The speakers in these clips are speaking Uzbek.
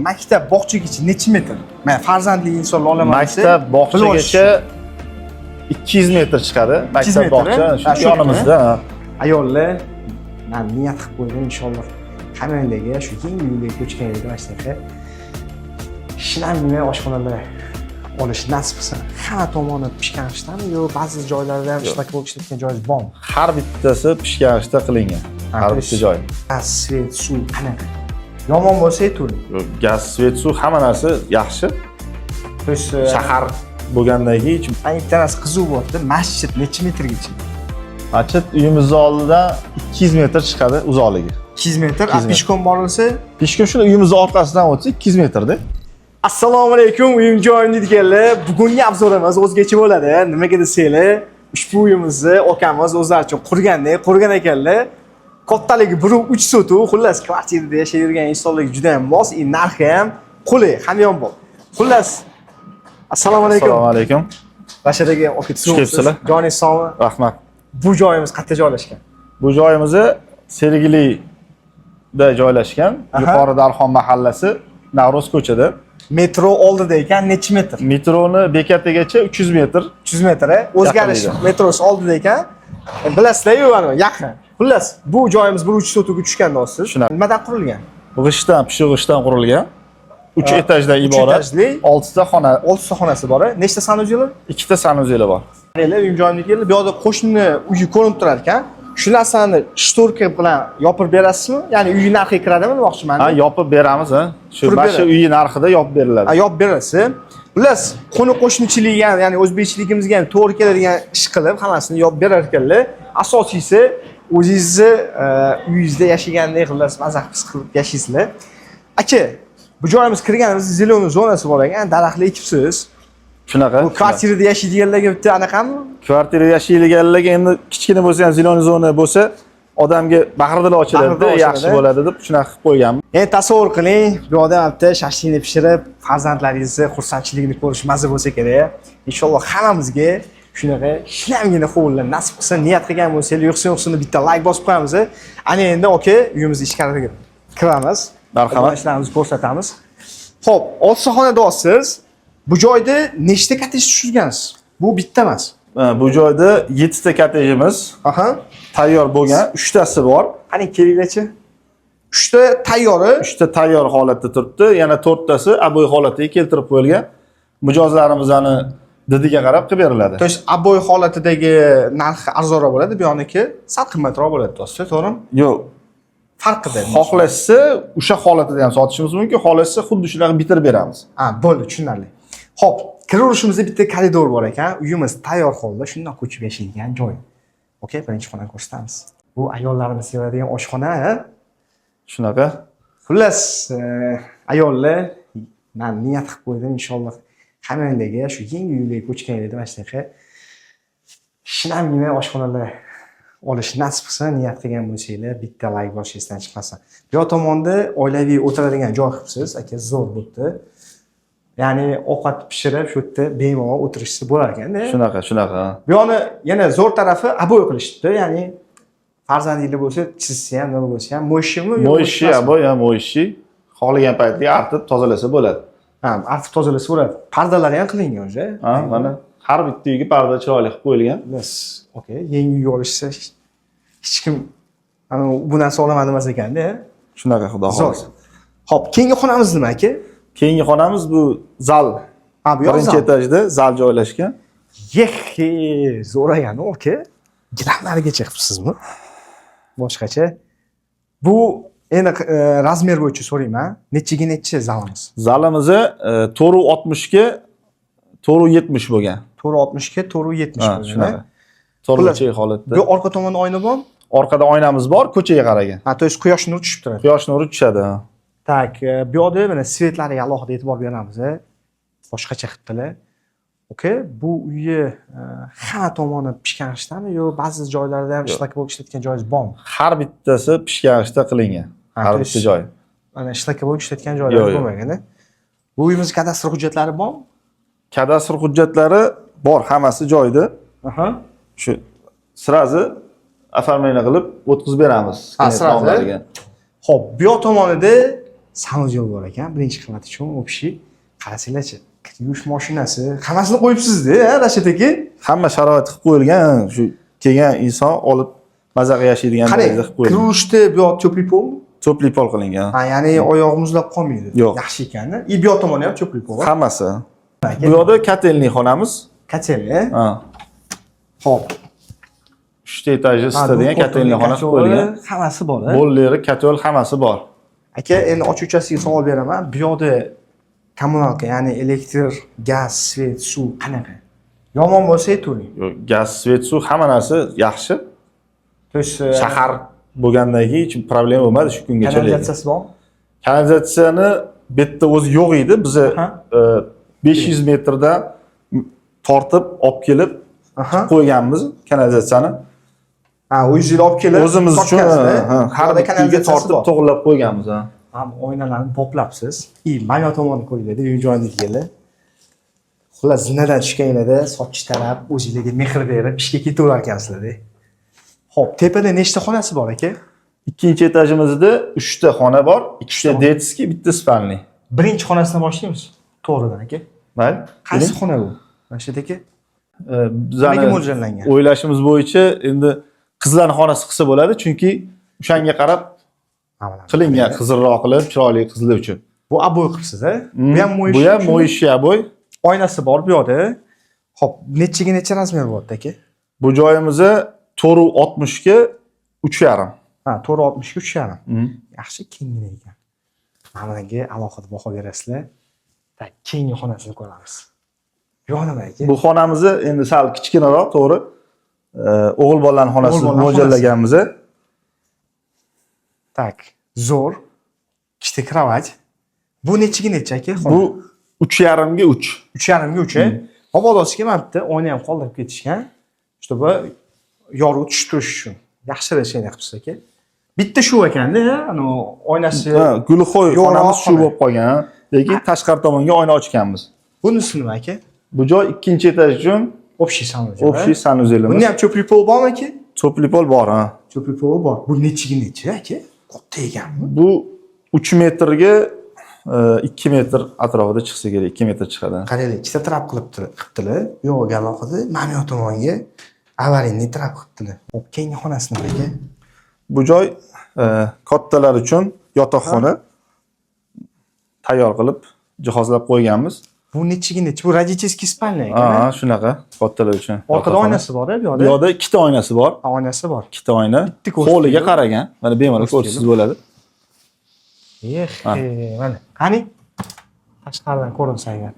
Maktab bog'chagacha necha metr? Men farzandli insonlar olaman. Maktab bog'chagacha 200 metr chiqadi. Maktab bog'cha shu yonimizda. Ayollar, men niyat qilib qo'ydim inshaalloh. Hammanglarga shu yangi uyga ko'chganingizda mana shunaqa shinamgina oshxonalar olish nasib qilsin. Hamma tomoni pishganishdan yo ba'zi joylarda ham shunaqa bo'lib ishlatgan joyingiz bormi? Har bittasi pishganishda qilingan. Har bitta joy. Gaz, svet, suv qanaqa? Yomon bo'lsa aytavering. Gaz, svet, suv hamma narsa yaxshi. Shahar bo'lgandan keyin Aytganasiz qiziq bo'pti. Masjid necha metrgacha? Masjid uyimizni oldidan 200 metr chiqadi uzoqligi. 200 metr, pishkon borilsa, pishkon shuni uyimizni orqasidan o'tsa 200 metrda. Assalomu alaykum, uyim joyim deydiganlar. Bugungi obzorimiz o'zgacha bo'ladi. Nimaga desanglar, ushbu uyimizni okamiz o'zlari uchun qurgan ekanlar. Kattaligi 1.3 sotuv, xullas kvartirada yashaydigan insonlarga juda ham mos, narxi ham qulay, hamyonbop. Xullas, assalomu alaykum. Assalomu alaykum. Rashid aka, Kepsizlar. Joningiz sog'mi? Rahmat. Bu joyimiz qayerda joylashgan? Bu joyimiz Sergelida joylashgan. Yuqori Darxon mahallasi, Navro'z ko'chada. Metro oldida ekan, necha metr? Metroni bekatigacha 300 metr. 300 metr, o'zgarish metrosi oldida ekan. Bilasizlar-ku, yaqin. Xullas, bu joyimiz 1.3 sotuvga tushgan do'stlar. Nimadan qurilgan? G'ishtdan, pishig'ishdan qurilgan. 3 etajdan iborat. 6 ta xona. 6 ta xonasi bor. Nechta sanuzyeli? 2 ta sanuzyeli bor. Uyim joyimga keldi. Bu yerda qo'shni uyi ko'rinib turar ekan. Shu narsani shtorka bilan yopib berasizmi? Ya'ni uy narxiga kiradimi demoqchiman. Ha, yopib beramiz, ha. Shu mana uy narxida yopib beriladi. Ha, yopib berasiz. Xullas, qo'ni-qo'shnichilik ham, ya'ni o'zbekchiligimizga ham to'g'ri keladigan ish qilib, hammasini yopib berar ekanlar. Asosiysi o'zingizni uyingizda yashagandek xullas mazza qilib yashaysizlar. Aka, bu joyimiz kirganimizda zeleniy zonasi bor ekan, daraxtlar ekibsiz. Shunaqa. Bu kvartirada yashaydiganlarga bitta anaqami? Kvartirada yashaydiganlarga endi kichkina bo'lsa ham zeleniy zona bo'lsa, odamga bag'ridil ochiladi, yaxshi bo'ladi deb shunaqa qilib qo'yganman. Endi tasavvur qiling, bu odam bitta shashlikni pishirib, farzandlaringizni xursandchiligini ko'rish mazza bo'lsa kerak. Inshaalloh hammamizga shunaqa shinamgina hovlilar nasib qilsa, niyat qilgan bo'lsangiz, yo'qsa bitta like bosib qo'yamiz. Ana endi aka, uyimizning ichkariga kiramiz. Marhamat. Ishlarimizni ko'rsatamiz. Xo'p, 6 xonada olsiz. Bu joyda nechta kottej tushirgansiz? Bu bitta emas. Bu joyda 7 ta kottejimiz tayyor bo'lgan, 3 tasi bor. Qani kelinglarchi. 3 ta tayyori, 3 ta tayyor holatda turibdi. Yana 4 tasi abo'y holatiga keltirib qo'yilgan. Mijozlarimizning didiga qarab qilib beriladi. To есть abo'y holatidagi narxi arzonroq bo'ladi, bu yoniki sal qimmatroq bo'ladi do'stlar, to'g'rimi? Yo'q. Farqida. Xohlashsa o'sha holatida ham sotishimiz mumkin, xohlashsa xuddi shunaqa bitirib beramiz. Ha, bo'ldi, tushunarli. Xo'p, kiraverishimizda bitta koridor bor ekan, uyimiz tayyor holda, shundan ko'chib yashaydigan joy. Okay, birinchi xonani ko'rsatamiz. Bu ayollarimiz sevadigan oshxona, ha? Shunaqa. Xullas, ayollar, men niyat qilib qo'ydim inshaalloh hammanglarga shu yangi uyga ko'chganingizda mana shunaqa shinamgina oshxonalar olish nasib qilsa, niyat qilgan bo'lsanglar, bitta like bosishingizdan chiqmasin. Bu yoq tomonda oilaviy o'tiradigan joy qilibsiz, aka, zo'r bo'pti. Ya'ni ovqat pishirib, shu yerda bemalol o'tirishsa bo'lar ekan-da. Shunaqa. Bu yoqni yana zo'r tarafi abo'y qilishibdi, ya'ni farzandinglar bo'lsa, chizsa ham, nima bo'lsa ham, mo'yishimi yo'q? Mo'yishi, abo'y ham mo'yishi. Xohlagan paytda artib tozalasa bo'ladi. Ha, artib tozalasa bo'ladi. Pardalari ham qilingan o'zi. Ha, mana har bitta uyga parda chiroyli qilib qo'yilgan. Bas, okey. Yangi uy olishsa hech kim ana bu narsa olaman demas ekanda. Shunaqa xudo xolasa. Xo'p, keyingi xonamiz nima aka? Keyingi xonamiz bu zal. Ha, bu birinchi etajda zal joylashgan. Yehe, zo'r ekan, aka. Gilamlarigacha qilibsizmi? Boshqacha. Bu endi razmer bo'yicha so'rayman. Nechiga necha zalimiz? Zalimiz 4.60 ga 4.70 bo'lgan. 4.60 ga 4.70 bo'lgan. Shunaqa. To'rtchi holatda. Bu orqa tomonda oyna bormi? Orqada oynamiz bor, ko'chaga qaragan. Ha, to есть quyosh nuri tushib turadi. Quyosh nuri tushadi. Tak, bu yoqda mana svetlariga alohida e'tibor beramiz. Boshqacha qilibdilar. Okay, bu uyni hamma tomoni pishganishdanmi yo ba'zi joylarda ham ishlak bo'lib ishlatgan joyingiz bormi? Har bittasi pishganishda qilingan. Har bitta joy. Mana ishlak bo'lib ishlatgan joylar bo'lmagan-a? Bu uyimiz kadastr hujjatlari bormi? Kadastr hujjatlari bor, hammasi joyida. Aha. Shu sirazi оформление qilib o'tkazib beramiz. Ha, sirazi. Xo'p, bu yoq tomonida Sanujel bor ekan, birinchi qavat uchun общий. Qarasanglarchi, kir yuvish mashinasi, hammasini qo'yibsiz-da, Rashid aka. Hamma sharoit qilib qo'yilgan, shu kelgan inson olib mazaga yashaydigan Qarang, tarzda qilib qo'yilgan. kiruvishda bu yoq cho'pli polmi? Cho'pli pol qilingan. Ha, ya'ni oyog'i muzlab qolmaydi. Yo'q. Yaxshi ekan-da. Bu yoq tomoni ham cho'pli pol. Hammasi. Bu yoqda kotelniy xonamiz. Kotelni. Ha. Xo'p. 3 etajli isitadigan kotelniy xonasi qo'yilgan. Hammasi bor. Bolleri, kotel hammasi bor. Aka, endi ochuvchasiga savol beraman. Bu yoqda kommunalka, ya'ni elektr, gaz, svet, suv qanaqa? Yomon bo'lsa aytavering. Yo'q, gaz, svet, suv hamma narsa yaxshi. To есть Shahar bo'lgandan keyin hech problema bo'lmadi shu kungacha. kanalizatsiyasi bormi? Kanalizatsiyani bu yerda o'zi yo'q edi. Biz 500 metrdan tortib olib kelib qo'yganmiz kanalizatsiyani. Ha, o'zingiz olib kelib o'zimiz uchun har bir uyga tortib to'g'irlab qo'yganmiz. Ham oynalarni poplabsiz. Mana tomonni ko'ringlar-da, uy joyini keldi. Xullas, zinadan tushganinglarda sochi tarab, o'zingizga mehr berib ishga ketaverar ekansizlar-da. Xo'p, tepada nechta xonasi bor aka? Ikkinchi etajimizda 3 ta xona bor, 2 ta detskiy, bitta spalniy. Birinchi xonasidan boshlaymiz. To'g'ridan aka. Mayli. Qaysi xona bu? Rashid aka? Bizning Nega mo'ljallangan? O'ylashimiz bo'yicha endi qizlarning xonasi qilsa bo'ladi, chunki o'shanga qarab qilingan, qizilroq qilib, chiroyli qizlar uchun. Bu aboy qilibsiz-a? Bu ham mo'yish. Bu ham mo'yish aboy. Oynasi bor bu yoqda. Xo'p, nechaga necha razmer bo'ladi aka? Bu joyimizda 460 ga 3,5. Ha, 460 ga 3,5. Yaxshi kengina ekan. Managa alohida baho berasizlar. Tak, keyingi xonasini ko'ramiz. Bu nima aka? Bu xonamizni endi sal kichkinaroq, to'g'ri. O'g'il bolalarning xonasini mo'ljallaganmiz. Tak, zo'r. Ikkita kravat. Bu nechiga necha aka? Bu 3,5 ga 3. 3,5 ga 3. Havolosiga mana bitta oyna ham qoldirib ketishgan. Чтобы yorug' tushib turish uchun. Yaxshi rashayni qilibsiz aka. Bitta shu ekanda, ana oynasi gulxo'y xonamiz shu bo'lib qolgan. Lekin tashqari tomonga oyna ochganmiz. Bunisi nima aka? Bu joy ikkinchi etaj uchun общий sanuzel. Общий sanuzelimiz. Bunda ham cho'pli pol bormi aka? Cho'pli pol bor, ha. Cho'pli pol bor. Bu nechiga necha aka? Katta ekanmi? Bu 3 metrga 2 metr atrofida chiqsa kerak, 2 metr chiqadi. Qaranglar, ikkita trap qilibdilar. Bu yo'q alohida, mana bu tomonga avarinniy trap qilibdilar. Xo'p, keyingi xonasi nima aka? Bu joy kattalar uchun yotoqxona tayyor qilib jihozlab qo'yganmiz. Bu nechiga necha? Bu родительский спальня ekan. Ha, shunaqa, kattalar uchun. Orqada oynasi bor-a bu yoqda? Bu yoqda ikkita oynasi bor. Oynasi bor. Ikkita oyna. Qo'liga qaragan. Mana bemalol ko'rsiz bo'ladi. Mana. Qani? Tashqaridan ko'rinsa agar.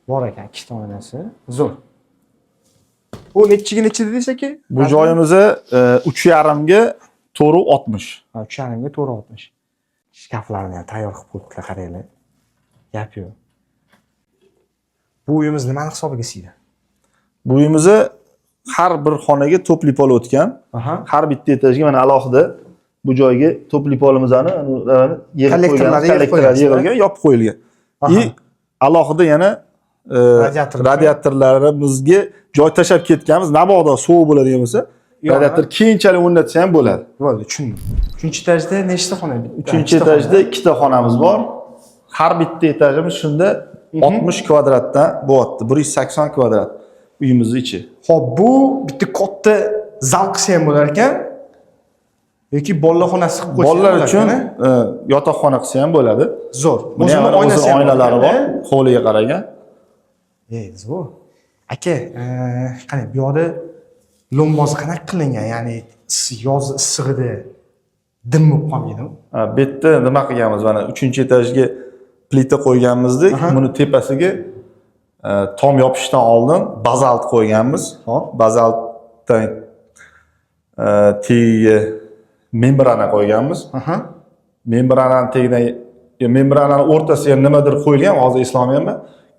Bor ekan ikkita oynasi. Zo'r. Bu nechiga necha dedingiz aka? Bu joyimizda 3,5 ga 460. Ha, 3,5 ga 460. Shkaflarni ham tayyor qilib qo'yibdilar, qaranglar. Gap yo'q. Bu uyimiz nimani hisobiga sig'adi? Bu uyimizda har bir xonaga to'pli pol o'tgan. Har bitta etajga mana alohida bu joyga to'pli polimizni yig'ib qo'ygan, kollektorlar yig'ilgan, yopib qo'yilgan. И alohida yana radiatorlarimizga joy tashab ketganmiz. Mabodo sovuq bo'ladigan bo'lsa, radiator keyinchalik o'rnatsa ham bo'ladi. Bo'ldi, tushundim. 3-etajda nechta xona? 3-etajda ikkita xonamiz bor. Har bitta etajimiz shunda 60 kvadratdan bo'lyapti. 180 kvadrat uyimizning ichi. Xo'p, bu bitta katta zal qilsa ham bo'lar ekan. Yoki bolalar xonasi qilib qo'ysa ham bolalar uchun yotoqxona qilsa ham bo'ladi. Zo'r. O'zini oynasi oynalari bor, hovliga qaragan. Zo'r. Aka, qani bu yoqda lomboz qanaqa qilingan? Ya'ni yoz issig'ida dim bo'lib qolmaydimi? Bu yerda nima qilganmiz? Mana 3-etajga plita qo'yganmizdek, buni tepasiga tom yopishdan oldin bazalt qo'yganmiz. Bazaltdan tagiga membrana qo'yganmiz. Membranani tagidan membrananing o'rtasiga ham nimadir qo'yilgan, hozir eslolmayman.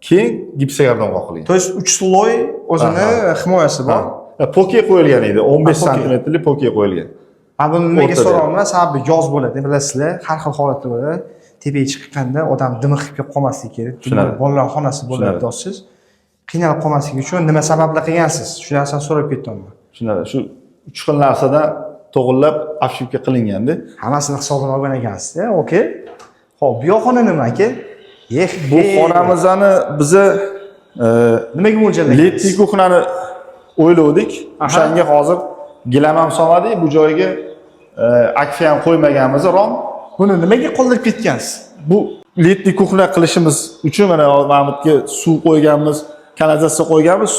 Keyin gipskarton qoqilgan. To есть 3 sloy o'zini himoyasi bor. Poke qo'yilgan edi, 15 santimetrli poke qo'yilgan. Mana buni nimaga so'rayman? Sababi yoz bo'ladi, bilasizlar, har xil holatlar bo'ladi. Tepaga chiqqanda odam dimiqib kelib qolmasligi kerak. Bolalar xonasi bo'ladi deysiz. Qiynalib qolmasligi uchun nima sababli qilgansiz? Shu narsani so'rab ketdim. Shunaqa, shu 3 xil narsadan to'g'irlab afshubka qilinganda. Hammasini hisobini olgan ekansiz-da, okey. Xo'p, bu xona nima aka? Bu xonamizni bizni nimaga mo'ljallangan? Letli kuxnani o'ylovdik. O'shanga hozir gilam ham solmadik, bu joyga akfa ham qo'ymaganmiz, rom. Buni nimaga qoldirib ketgansiz? Bu letli kuxna qilishimiz uchun mana Mahmudga suv qo'yganmiz, kanalizatsiya qo'yganmiz.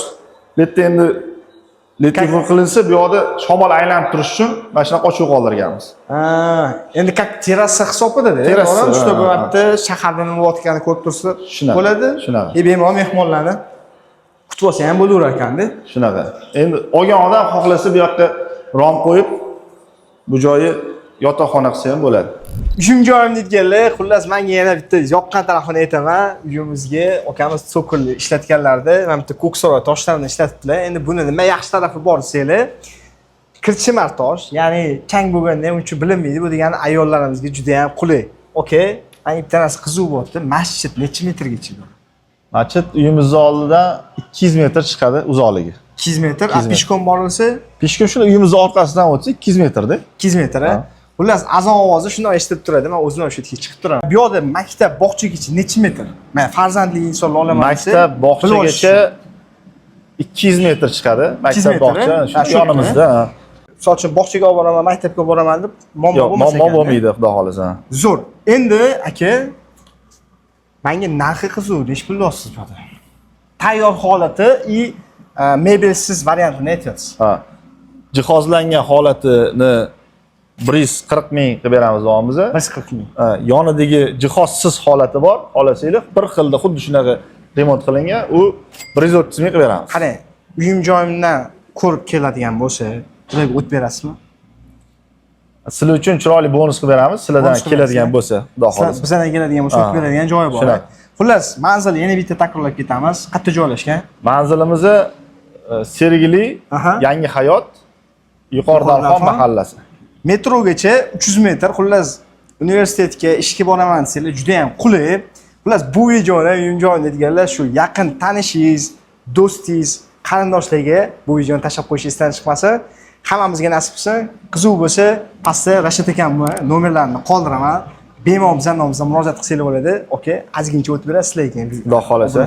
Bu yerda endi letli kuxna qilinsa, bu yoqda shamol aylanib turish uchun mana shunaqa ochiq qoldirganmiz. Endi как terrasa hisobida-da. Terrasa, Shunda bu yerda shaharda nima bo'layotganini ko'rib tursa bo'ladi. Shunaqa. Bemalol mehmonlarni kutib olsa ham bo'laverar ekanda. Shunaqa. Endi olgan odam xohlasa bu yoqqa rom qo'yib, bu joyi yotoqxona qilsa ham bo'ladi. Uyim joyim deydiganlar, xullas menga yana bitta yoqqan tarafini aytaman. Uyimizga akamiz so'kilni ishlatganlarda, mana bitta ko'ksaroy toshlarini ishlatibdilar. Endi buni nima yaxshi tarafi bor desanglar, kirchimar tosh, ya'ni kang bo'lganda ham uncha bilinmaydi. Bu degani ayollarimizga juda ham qulay. Okey. Menga bitta narsa qiziq bo'lyapti. Masjid necha metrgacha bor? Masjid uyimizni oldidan 200 metr chiqadi uzoqligi. 200 metr, peshkom borilsa, Peshkom shuni uyimizni orqasidan o'tsa 200 metrda. 200 metr. Xullas, azon ovozi shunday eshitib turadi. Men o'zim ham shu yerga chiqib turaman. Bu yoqda maktab, bog'chagacha necha metr? Men farzandli insonlar olaman desa, maktab, bog'chagacha 200 metr chiqadi. Maktab, bog'cha shu yonimizda. Misol uchun bog'chaga olib boraman, maktabga boraman deb muammo bo'lmasa. Muammo bo'lmaydi, xudo xolasa. Zo'r. Endi aka, menga narxi qiziq, necha pul olasiz bu yerda? Tayyor holati и mebelsiz variantini aytyapsiz. Ha. Jihozlangan holatini 140 ming qilib beramiz o'zimizga. 140 ming. Yonidagi jihozsiz holati bor, olasizlar, bir xilda xuddi shunaqa remont qilingan, u 130 ming qilib beramiz. Qarang, uyim joyimdan ko'rib keladigan bo'lsa, ularga o't berasizmi? Sizlar uchun chiroyli bonus qilib beramiz, sizlardan keladigan bo'lsa, xudo xolasa. Bizdan keladigan bo'lsa, o't beradigan joyi bor. Xullas, manzil yana bitta takrorlab ketamiz. Qayerda joylashgan? Manzilimiz Sergeli, Yangi hayot, Yuqoridarxon mahallasi. Metrogacha 300 metr, xullas universitetga ishga boraman desanglar juda ham qulay. Xullas bu videoni uyim joyim deganlar shu yaqin tanishingiz, do'stingiz, qarindoshlarga bu videoni tashlab qo'yish esdan chiqmasa, hammamizga nasib qilsin. Qiziq bo'lsa, pastda Rashid akamni nomerlarini qoldiraman. Bemalol bizning nomimizga murojaat qilsanglar bo'ladi. Okey, ozgincha o'tib berasizlar ekan. Xudo xolasa.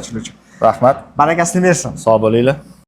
Rahmat. Barakasini bersin. Sog' bo'linglar.